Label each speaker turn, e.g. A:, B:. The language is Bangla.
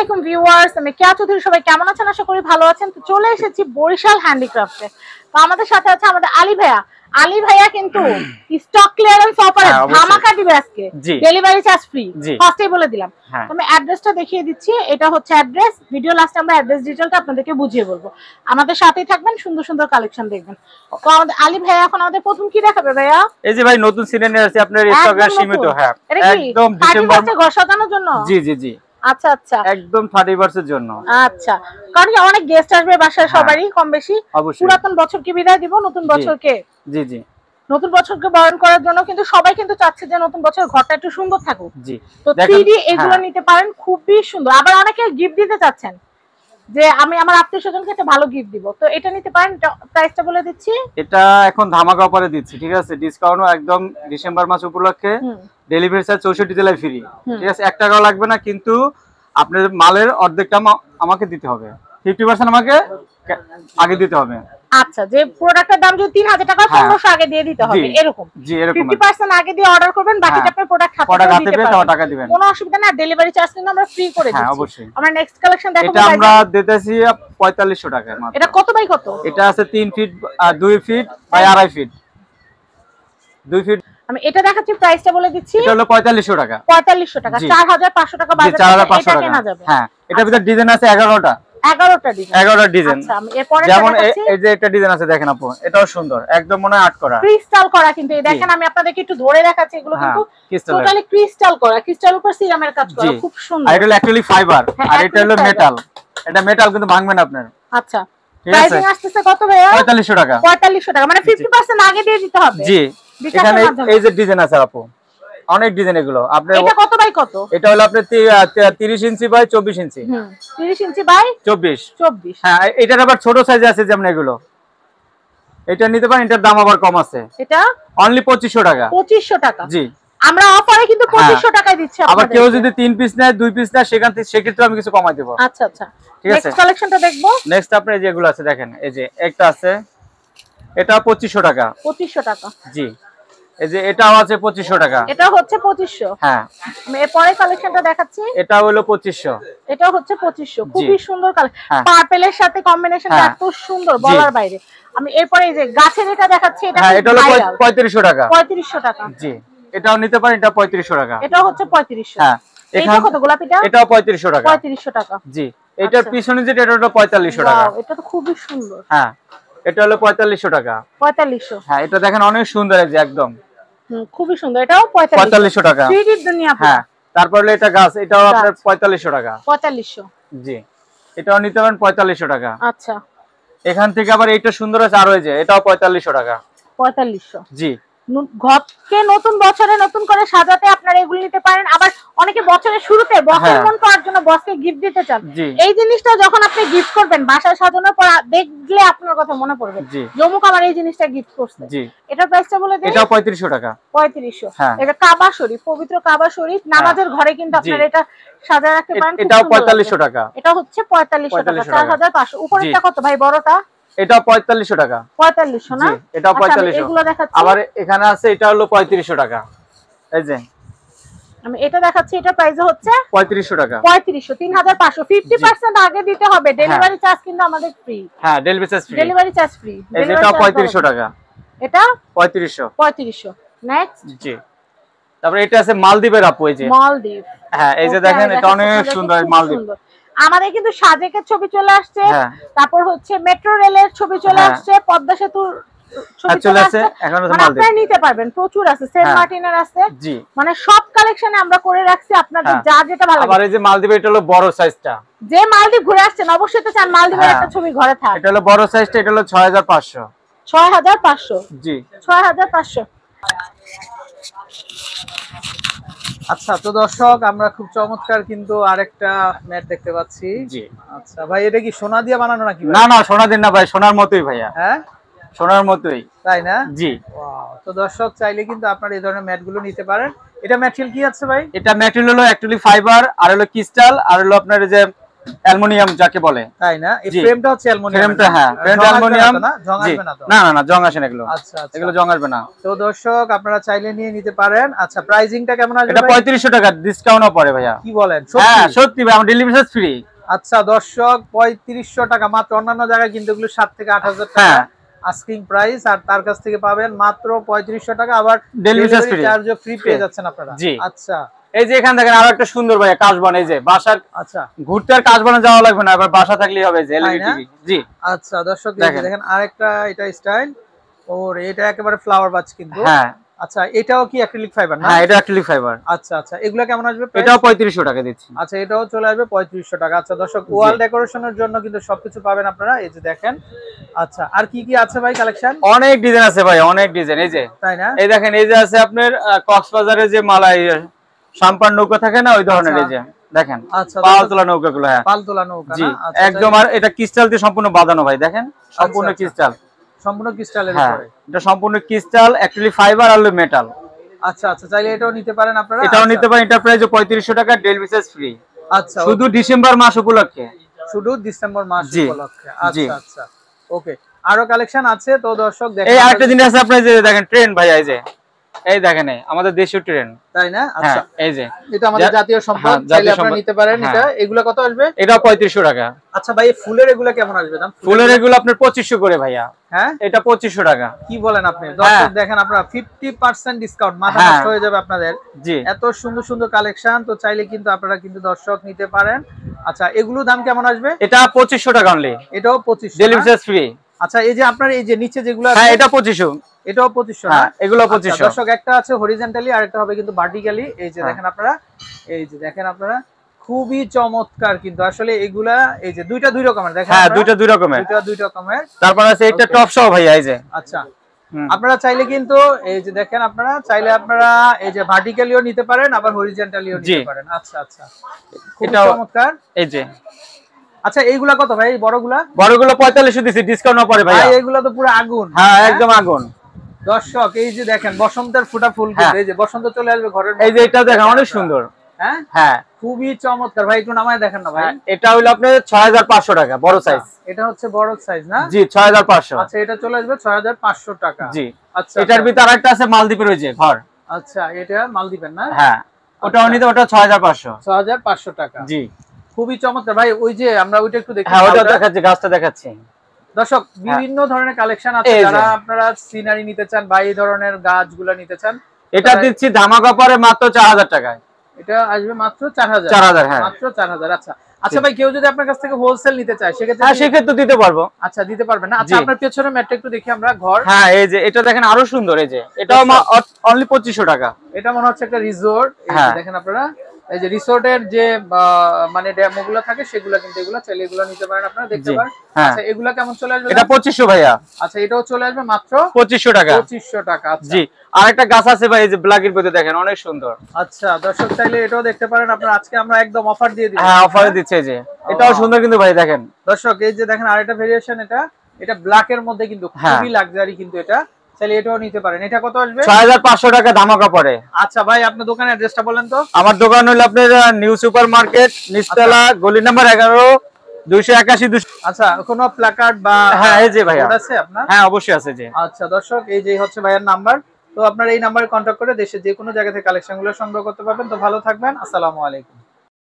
A: আলাইকুম ভিউয়ার্স, আমি কেয়া চৌধুরী। সবাই কেমন আছেন? আশা করি ভালো আছেন। তো চলে এসেছি বরিশাল হ্যান্ডিক্রাফটে। তো আমাদের সাথে আছে আমাদের আলী ভাইয়া। আলী ভাইয়া কিন্তু স্টক ক্লিয়ারেন্স অফারে ধামাকা দিবে আজকে, ডেলিভারি চার্জ ফ্রি। ফার্স্টেই বলে দিলাম। তো আমি অ্যাড্রেসটা দেখিয়ে দিচ্ছি। এটা হচ্ছে অ্যাড্রেস। ভিডিও লাস্টে আমরা অ্যাড্রেস ডিটেইলটা আপনাদেরকে বুঝিয়ে বলবো। আমাদের সাথেই থাকবেন, সুন্দর সুন্দর কালেকশন দেখবেন। তো আমাদের আলী ভাইয়া এখন আমাদের প্রথম কি দেখাবে ভাইয়া?
B: এই যে ভাই নতুন সিরিয়াল আছে আপনার স্টকে সীমিত। হ্যাঁ, একদম ডিসেম্বর মাসে
A: ঘর সাজানোর জন্য।
B: জি জি জি।
A: আচ্ছা আচ্ছা,
B: একদম 30% এর জন্য।
A: আচ্ছা, কারণ কি অনেক গেস্ট আসবে বাসায়, সবারই কম বেশি। পুরাতন বছরকে বিদায় দিব, নতুন বছরকে
B: জি জি
A: নতুন বছরকে বরণ করার জন্য কিন্তু সবাই কিন্তু চাচ্ছে যে নতুন বছর ঘরটা একটু সুন্দর থাকুক।
B: জি,
A: তো 3D এগুলো নিতে পারেন, খুবই সুন্দর। আবার অনেকে গিফট দিতে চাচ্ছেন যে আমি আমার আত্মীয়স্বজনকে একটা ভালো গিফট দিব, তো এটা নিতে পারেন। প্রাইসটা বলে দিচ্ছি,
B: এটা এখন ধামাকা অফারে দিচ্ছি, ঠিক আছে? ডিসকাউন্টও একদম ডিসেম্বর মাস উপলক্ষে। ডেলিভারি চার্জ 64 জেলায় ফ্রি, ঠিক আছে? 1 টাকাও লাগবে না, কিন্তু আপনার মালের অর্ধেকটা আমাকে দিতে হবে। 50% আমাকে আগে দিতে হবে।
A: আচ্ছা, যে প্রোডাক্টের দাম যদি 3000 টাকা 1500 আগে দিয়ে দিতে হবে, এরকম।
B: জি, এরকম
A: 50% আগে দিয়ে অর্ডার করবেন, বাকিটা আপনি প্রোডাক্ট হাতে পেয়ে
B: টাকা দিবেন।
A: কোনো অসুবিধা না, ডেলিভারি চার্জ কিন্তু আমরা ফ্রি করে দিচ্ছি।
B: হ্যাঁ, অবশ্যই।
A: আমরা নেক্সট কালেকশন দেখাবো।
B: এটা আমরা দিতেছি 4500 টাকা মাত্র।
A: এটা কত বাই কত?
B: এটা আছে 3 feet 2 feet by 2.5 feet. 2 feet.
A: আমি এটা দেখাচ্ছি, প্রাইসটা বলে দিচ্ছি।
B: এটা হলো 4500 টাকা।
A: 4500 টাকা, 4500 টাকা বাজার।
B: 4500 টাকা কেনা যাবে। হ্যাঁ, এটার ভিতর ডিজাইন আছে 11টা।
A: 11টা ডিজাইন।
B: আচ্ছা, আমি এরপরে যেমন এই যে একটা ডিজাইন আছে, দেখেন আপু, এটাও সুন্দর, একদম মনে হয় আর্ট করা,
A: ক্রিস্টাল করা। কিন্তু এই দেখেন, আমি আপনাদেরকে একটু ধরে দেখাচ্ছি, এগুলো কিন্তু টোটালি ক্রিস্টাল করা, ক্রিস্টাল উপর সিরামের কাজ করা, খুব সুন্দর।
B: আর এটা হলো অ্যাকচুয়ালি ফাইবার, আর এটা হলো মেটাল। এটা মেটাল কিন্তু ভাঙবে না আপনার।
A: আচ্ছা, প্রাইসিং আসছে কত ভাইয়া?
B: 4500 টাকা।
A: 4500 টাকা, মানে 50% আগে দিয়ে দিতে হবে।
B: জি, এখানে এই যে ডিজাইন আছে আপু, অনেক ডিজাইন এগুলো। আপনার
A: এটা কত বাই কত?
B: এটা হলো আপনার 30 inch by 24 inch.
A: 30 inch by
B: 24। হ্যাঁ, এটার আবার ছোট সাইজে আছে, যেমন এগুলো। এটা নিতে পারেন, এটার দাম আবার কম আছে।
A: এটা অনলি
B: 2500 টাকা।
A: 2500 টাকা।
B: জি,
A: আমরা অফারে কিন্তু 2500 টাকায় দিচ্ছি।
B: আবার কেউ যদি 3 পিস নেয়, 2 পিস নেয়, সেক্ষেত্রে আমি কিছু কমাই দেব।
A: আচ্ছা আচ্ছা,
B: ঠিক আছে।
A: নেক্সট কালেকশনটা দেখবো।
B: নেক্সট আপনার যেগুলো আছে দেখেন, এই যে একটা আছে, এটা 2500 টাকা।
A: 2500 টাকা।
B: জি, এই যে এটাও আছে 2500 টাকা।
A: এটা হচ্ছে 2500।
B: হ্যাঁ,
A: আমি এর পরের কালেকশনটা দেখাচ্ছি।
B: এটা হলো 2500।
A: এটা হচ্ছে 2500, খুবই সুন্দর কালেকশন। পার্পলের সাথে কম্বিনেশনটা এত সুন্দর, বলার বাইরে। আমি এরপরে এই যে গাছের এটা দেখাচ্ছি, এটা
B: এটা হলো 3500 টাকা।
A: 3500 টাকা।
B: জি, এটাও নিতে পারেন, এটা 3500 টাকা।
A: এটাও হচ্ছে 3500।
B: হ্যাঁ,
A: এটা কত গোলাপিটা?
B: এটাও 3500 টাকা।
A: 3500 টাকা।
B: জি, এটার পিছনে যেটা, এটা হলো 4500 টাকা।
A: ওয়াও, এটা তো খুবই সুন্দর।
B: হ্যাঁ, এটা হলো 4500 টাকা।
A: 4500।
B: হ্যাঁ, এটা দেখেন অনেক সুন্দর, এই যে একদম
A: খুবই সুন্দর। এটাও 4500
B: টাকা।
A: 3D দুনিয়া।
B: হ্যাঁ, তারপর হলো এটা গাছ, এটাও আপনার 4500 টাকা।
A: 4500।
B: জি, এটাও নিতে পারেন 4500 টাকা।
A: আচ্ছা,
B: এখান থেকে আবার এইটা সুন্দর আছে, আর ওই যে এটাও 4500 টাকা।
A: 4500।
B: জি,
A: ঘরকে নতুন বছরে নতুন করে সাজাতে আপনারা এগুলো নিতে পারেন। আবার অনেকে বছরের শুরুতে বছর মন করার জন্য বসকে গিফট দিতে চান। এই জিনিসটা যখন আপনি গিফট করবেন, বাসায় সাজানোর পর দেখলে আপনার কথা মনে পড়বে, জমুক আমার এই জিনিসটা গিফট করছে। এটার প্রাইসটা বলে দেন।
B: এটাও 3500 টাকা।
A: 3500। এটা কাবা শরীফ, পবিত্র কাবা শরীফ, নামাজের ঘরে কিন্তু আপনারা এটা সাজায় রাখতে পারেন।
B: এটাও 4500 টাকা।
A: এটা হচ্ছে 4500 টাকা, 4500। উপরেরটা কত ভাই, বড়টা?
B: এটা 4500 টাকা।
A: 4500 না?
B: এটা 4500।
A: এগুলো দেখাচ্ছি।
B: আবার এখানে আছে, এটা হলো 3500 টাকা। এই যে
A: আমি এটা দেখাচ্ছি, এটা প্রাইস হচ্ছে
B: 3500 টাকা।
A: 3500, 3500। 50% আগে দিতে হবে, ডেলিভারি চার্জ কিন্তু আমাদের ফ্রি।
B: হ্যাঁ, delivery charge free.
A: Delivery charge free.
B: এটা 3500 টাকা।
A: এটা
B: 3500।
A: 3500। নেক্সট।
B: জি, তারপর এটা আছে মালদ্বীপের আপু, এই যে
A: মালদ্বীপ।
B: হ্যাঁ, এই যে দেখেন, এটা অনেক সুন্দর মালদ্বীপ।
A: আমাদের কিন্তু সাজেকের ছবি চলে আসছে, তারপর হচ্ছে মেট্রো রেলের ছবি চলে আসছে, পদ্মা সেতুর ছবি চলে আসছে। আপনারা নিতে পারবেন, প্রচুর আছে। সেন্ট মার্টিনের আছে। মানে সব কালেকশনে আমরা করে রাখছি, আপনাদের যা যেটা ভালো লাগে।
B: আবার এই যে মালদ্বীপের, এটা হলো বড় সাইজটা।
A: যে মালদ্বীপ ঘুরে আসছেন অবশ্যই তো চান মালদ্বীপের একটা ছবি ঘরে থাক।
B: এটা হলো বড় সাইজটা, এটা হলো 6500।
A: 6500।
B: জি,
A: 6500।
C: আচ্ছা, তো দর্শক, আমরা খুব চমৎকার কিন্তু আরেকটা ম্যাট দেখতে পাচ্ছি।
B: জি।
C: আচ্ছা ভাই, এটা কি সোনা দিয়ে বানানো নাকি?
B: না না, সোনা দিন না ভাই, সোনার মতোই ভাইয়া।
C: হ্যাঁ,
B: সোনার মতোই,
C: তাই না?
B: জি।
C: ওয়াও, তো দর্শক চাইলে কিন্তু আপনারা এই ধরনের ম্যাট গুলো নিতে পারেন। এটা ম্যাটেরিয়াল কি আছে ভাই?
B: এটা ম্যাটেরিয়াল হলো অ্যাকচুয়ালি ফাইবার, আর হলো ক্রিস্টাল, আর হলো আপনার যে অ্যালুমিনিয়াম যাকে বলে,
C: তাই না? এই
B: জি।
C: ফ্রেমটা হচ্ছে অ্যালুমিনিয়াম,
B: ফ্রেমটা হ্যাঁ ফ্রেমটা অ্যালুমিনিয়াম।
C: জং
B: জি।
C: আসবে না তো?
B: না না না জং আসে না এগুলো,
C: আচ্ছা আচ্ছা,
B: এগুলো জং আসবে না।
C: তো দর্শক আপনারা চাইলে নিয়ে নিতে পারেন। আচ্ছা প্রাইসিংটা কেমন আসবে
B: এটা
C: ভাই?
B: 3500 টাকা ডিসকাউন্টও পড়ে ভাইয়া।
C: কি বলেন,
B: হ্যাঁ
C: সত্যি?
B: সত্যি ভাই, আমার ডেলিভারি চার্জ ফ্রি।
C: আচ্ছা দর্শক 3500 টাকা মাত্র, অন্যান্য জায়গায় কিন্তু এগুলো 7 থেকে 8000 টাকা
B: হ্যাঁ।
C: আস্কিং প্রাইস, আর তার কাছ থেকে পাবেন মাত্র 3500 টাকা, আবার
B: ডেলিভারি চার্জ ফ্রি।
C: চার্জও ফ্রি পেয়ে যাচ্ছেন আপনারা।
B: জি।
C: আচ্ছা
B: এই যে এখান দেখেন আরো একটা সুন্দর ভাইয়া কাশবন, এই যে বাসার
C: আচ্ছা
B: ঘুরতে আর কাশবনে যাওয়া লাগবে না, আবার বাসা থাকলেই হবে যে
C: তাই
B: এলইডি
C: না?
B: টিভি। জি
C: আচ্ছা দর্শক এই যে
B: দেখেন।
C: দেখেন আরেকটা, এটা স্টাইল ওর, এটা একেবারে ফ্লাওয়ার বাজ কিন্তু।
B: হ্যাঁ
C: আচ্ছা এটাও কি অ্যাক্রিলিক ফাইবার না?
B: হ্যাঁ এটা অ্যাক্রিলিক ফাইবার।
C: আচ্ছা আচ্ছা, এগুলা কেমন আসবে price?
B: এটাও 3500 টাকা দিচ্ছি।
C: আচ্ছা এটাও চলে আসবে 3500 টাকা। আচ্ছা দর্শক ওয়াল ডেকোরেশনের জন্য কিন্তু সবকিছু পাবেন আপনারা, এই যে দেখেন। আচ্ছা আর কি কি আছে ভাই কালেকশন?
B: অনেক ডিজাইন আছে ভাই, অনেক ডিজাইন। এই যে
C: তাই না?
B: এই দেখেন, এই যে আছে আপনার কক্সবাজারে যে মালাই সাম্পান নৌকা থাকে না, ওই ধরনের।
C: আচ্ছা।
B: এই যে দেখেন
C: আচ্ছা
B: পাল তোলা নৌকাগুলো। হ্যাঁ
C: পালতোলা নৌকা
B: জি
C: না? আচ্ছা,
B: একদম। আর এটা ক্রিস্টাল দিয়ে সম্পূর্ণ বাঁধানো ভাই, দেখেন সম্পূর্ণ
C: আচ্ছা।
B: ক্রিস্টাল।
C: সম্পূর্ণ ক্রিস্টালের
B: হ্যাঁ
C: উপরে।
B: এটা সম্পূর্ণ ক্রিস্টাল, অ্যাক্রিলিক ফাইবার আর মেটাল।
C: আচ্ছা আচ্ছা, চাইলে এটাও নিতে পারেন আপনারা।
B: এটাও
C: আচ্ছা,
B: নিতে পারেন, এটা প্রাইস 3500 টাকা, ডেলিভারি চার্জ ফ্রি।
C: আচ্ছা
B: শুধু ডিসেম্বর মাস উপলক্ষে।
C: শুধু ডিসেম্বর মাস
B: জি,
C: উপলক্ষে।
B: জি।
C: আচ্ছা আচ্ছা ওকে, আরো কালেকশন আছে তো দর্শক দেখেন।
B: এই আরেকটা জিনিস আছে আপনার, যে দেখেন ট্রেন ভাই, এই যে এই দেখেন আমাদের দেশীয় ট্রেন।
C: তাই না?
B: হ্যাঁ
C: আচ্ছা
B: এই যে
C: এটা আমাদের জাতীয় সম্পদ,
B: হ্যাঁ,
C: চাইলে
B: জাতীয়
C: আপনারা
B: সম্পদ।
C: নিতে পারেন।
B: হ্যাঁ।
C: এটা এগুলা কত আসবে?
B: এটাও 3500 টাকা।
C: আচ্ছা ভাই এই ফুলের এগুলা কেমন আসবে দাম?
B: ফুলের এগুলো আপনার 2500 করে ভাইয়া।
C: হ্যাঁ
B: এটা 2500 টাকা।
C: কি বলেন আপনি? দর্শক দেখেন আপনারা 50% ডিসকাউন্ট, মাথা
B: হ্যাঁ।
C: নষ্ট হয়ে যাবে আপনাদের।
B: জি
C: এত সুন্দর সুন্দর কালেকশন, তো চাইলে কিন্তু আপনারা কিন্তু দর্শক নিতে পারেন। আচ্ছা এগুলো দাম কেমন আসবে?
B: এটা 2500 টাকা অনলি,
C: এটাও 2500
B: ডেলিভারি চার্জ ফ্রি।
C: আচ্ছা এই যে আপনার এই যে নিচে যেগুলো আছে
B: হ্যাঁ এটা 2500।
C: এটাও 2500 না?
B: হ্যাঁ এগুলো
C: আচ্ছা,
B: 2500।
C: দর্শক একটা আছে হরিজন্টালি আর একটা হবে কিন্তু ভার্টিক্যালি। এই যে
B: হ্যাঁ।
C: দেখেন আপনারা, এই যে দেখেন আপনারা, খুবই চমৎকার কিন্তু আসলে এগুলা। এই যে দুইটা দুই রকমের দেখেন
B: হ্যাঁ
C: আপনারা,
B: দুইটা দুই রকমের।
C: দুইটা দুই রকমের।
B: তারপর আছে এটা
C: Okay.
B: টপ সহ ভাইয়া, এই যে
C: আচ্ছা
B: হুম।
C: আপনারা চাইলে কিন্তু এই যে দেখেন আপনারা চাইলে আপনারা এই যে ভার্টিক্যালিও নিতে পারেন, আবার হরিজন্টালিও
B: জি।
C: নিতে পারেন। আচ্ছা আচ্ছা খুব
B: এটাও-
C: চমৎকার।
B: এই যে
C: আচ্ছা এইগুলা কত ভাই, এই বড়গুলা?
B: বড়গুলো 4500 দিছি, ডিসকাউন্ট না পড়ে
C: ভাই
B: ভাইয়া।
C: এগুলা তো পুরো আগুন।
B: হ্যাঁ একদম আগুন।
C: দর্শক এই যে দেখেন বসন্তের ফুটা ফুল কিন্তু,
B: হ্যাঁ।
C: এই যে বসন্ত চলে আসবে ঘরের
B: এই যে
C: মধ্যে।
B: এটা দেখেন অনেক সুন্দর।
C: হ্যাঁ
B: হ্যাঁ
C: খুবই চমৎকার ভাই, একটু নামায় দেখেন না ভাই।
B: এটা হলো আপনার 6500 টাকা বড় সাইজ।
C: এটা হচ্ছে বড় সাইজ না?
B: জি 6500।
C: আচ্ছা এটা চলে আসবে 6500 টাকা।
B: জি
C: আচ্ছা
B: এটার ভিতর আরেকটা আছে মালদ্বীপের, ওই যে ঘর।
C: আচ্ছা এটা মালদ্বীপের না?
B: হ্যাঁ ওটাও নিতে, ওটা 6500।
C: 6500 টাকা।
B: জি
C: খুবই চমৎকার ভাই। ওই যে আমরা ওইটা একটু দেখি।
B: হ্যাঁ ওটা
C: লালটা।
B: দেখাচ্ছি, গাছটা দেখাচ্ছি।
C: দর্শক বিভিন্ন ধরনের কালেকশন আছে,
B: এই যে।
C: যারা আপনারা সিনারি নিতে চান বা এই ধরনের গাছগুলো নিতে চান,
B: এটা দিচ্ছি ধামাকা পরে মাত্র 4000 টাকায়।
C: এটা আসবে মাত্র 4000।
B: 4000 হ্যাঁ।
C: মাত্র 4000। আচ্ছা আচ্ছা ভাই কেউ যদি আপনার কাছ থেকে হোলসেল নিতে চায় সেক্ষেত্রে
B: হ্যাঁ সেক্ষেত্রে দিতে পারবো।
C: আচ্ছা দিতে পারবেন না? আচ্ছা
B: জি।
C: আপনার পেছনে ম্যাটটা একটু দেখি আমরা, ঘর।
B: হ্যাঁ এই যে এটা দেখেন আরো সুন্দর, এই যে এটাও অনলি 2500 টাকা।
C: এটা মনে হচ্ছে একটা রিসোর্ট।
B: হ্যাঁ।
C: দেখেন আপনারা এই যে রিসোর্টের যে মানে ডেমোগুলো থাকে সেগুলো কিন্তু এগুলো চাইলে এগুলো নিতে পারেন, আপনারা দেখতে
B: জি।
C: পারেন।
B: হ্যাঁ।
C: আচ্ছা এগুলা কেমন চলে আসবে?
B: এটা 2500 ভাইয়া।
C: আচ্ছা এটাও চলে আসবে মাত্র
B: 2500 টাকা।
C: 2500 টাকা। আচ্ছা
B: জি আরেকটা গাছ আছে ভাই, এই যে ব্ল্যাকের ভিতরে দেখেন অনেক সুন্দর।
C: আচ্ছা দর্শক চাইলে এটাও দেখতে পারেন আপনারা। আজকে আমরা একদম অফার দিয়ে দিই।
B: হ্যাঁ অফারে দিচ্ছে, এই যে এটাও সুন্দর কিন্তু ভাই দেখেন।
C: দর্শক এই যে দেখেন আরেকটা ভেরিয়েশন, এটা ব্ল্যাকের মধ্যে কিন্তু
B: হ্যাঁ।
C: খুবই লাক্সারি কিন্তু এটা, চাইলে এটাও নিতে পারেন। এটা কত আসবে?
B: 6500 টাকা ধামাকা পড়ে।
C: আচ্ছা ভাই আপনার দোকানের অ্যাড্রেসটা বলেন তো।
B: আমার দোকান হলো আপনার নিউ সুপার মার্কেট, নিচতলা, গলি নাম্বার 11, 281
C: আচ্ছা কোনো প্ল্যাকার্ড বা
B: হ্যাঁ এই যে ভাইয়া।
C: বোর্ড আছে আপনার?
B: হ্যাঁ অবশ্যই আছে যে।
C: আচ্ছা দর্শক এই যে হচ্ছে ভাইয়ের নাম্বার, তো আপনারা এই নাম্বারে কন্ট্যাক্ট করে দেশের যে কোনো জায়গা থেকে কালেকশনগুলো সংগ্রহ করতে পারবেন। তো ভালো থাকবেন, আসসালামু আলাইকুম।